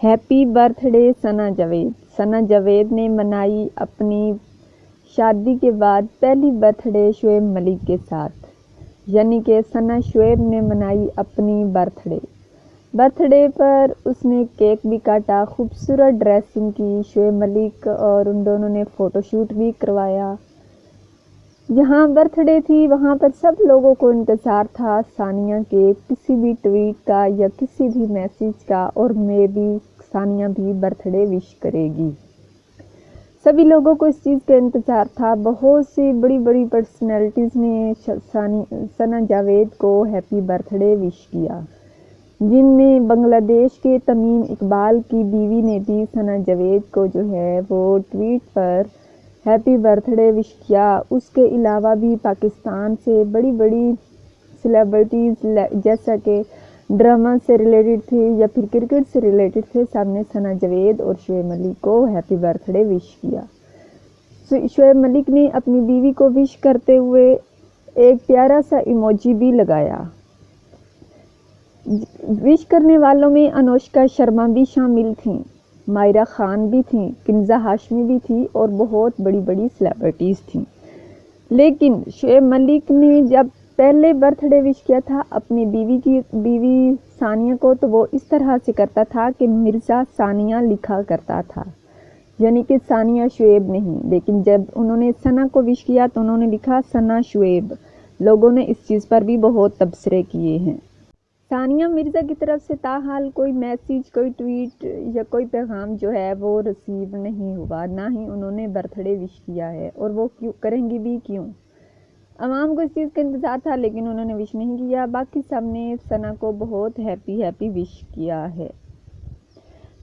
Happy birthday सना जावेद। सना जावेद ने मनाई अपनी शादी के बाद पहली बर्थडे शुएब मलिक के साथ, यानी कि सना शुएब ने मनाई अपनी बर्थडे पर उसने केक भी काटा, खूबसूरत ड्रेसिंग की शुएब मलिक और उन दोनों ने फ़ोटोशूट भी करवाया। जहाँ बर्थडे थी वहाँ पर सब लोगों को इंतज़ार था सानिया के किसी भी ट्वीट का या किसी भी मैसेज का, और मैं भी सानिया भी बर्थडे विश करेगी। सभी लोगों को इस चीज़ का इंतज़ार था। बहुत सी बड़ी बड़ी पर्सनैलिटीज़ ने सना जावेद को हैप्पी बर्थडे विश किया, जिनमें बांग्लादेश के तमीम इकबाल की बीवी ने भी सना जावेद को जो है वो ट्वीट पर हैप्पी बर्थडे विश किया। उसके अलावा भी पाकिस्तान से बड़ी बड़ी सेलिब्रिटीज़ जैसा कि ड्रामा से रिलेटेड थे या फिर क्रिकेट से रिलेटेड थे, सबने सना जावेद और शुएब मलिक को हैप्पी बर्थडे विश किया। शुएब मलिक ने अपनी बीवी को विश करते हुए एक प्यारा सा इमोजी भी लगाया। विश करने वालों में अनुष्का शर्मा भी शामिल थीं, मायरा खान भी थी, किन्जा हाशमी भी थी और बहुत बड़ी बड़ी सेलिब्रिटीज़ थीं। लेकिन शुएब मलिक ने जब पहले बर्थडे विश किया था अपनी बीवी सानिया को, तो वो इस तरह से करता था कि मिर्ज़ा सानिया लिखा करता था, यानी कि सानिया शुएब नहीं। लेकिन जब उन्होंने सना को विश किया तो उन्होंने लिखा सना शुएब। लोगों ने इस चीज़ पर भी बहुत तबसरे किए हैं। सानिया मिर्ज़ा की तरफ से ताहाल कोई मैसेज, कोई ट्वीट या कोई पैगाम जो है वो रिसीव नहीं हुआ, ना ही उन्होंने बर्थडे विश किया है, और वो क्यों करेंगी भी क्यों। अवाम को इस चीज़ का इंतज़ार था लेकिन उन्होंने विश नहीं किया। बाकी सब ने सना को बहुत हैप्पी विश किया है।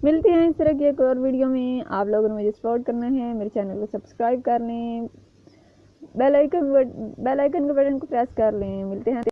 मिलते हैं इस तरह की एक और वीडियो में। आप लोगों ने मुझे सपोर्ट करना है, मेरे चैनल को सब्सक्राइब कर लें, बेल आइकन के बटन को प्रेस कर लें। मिलते हैं।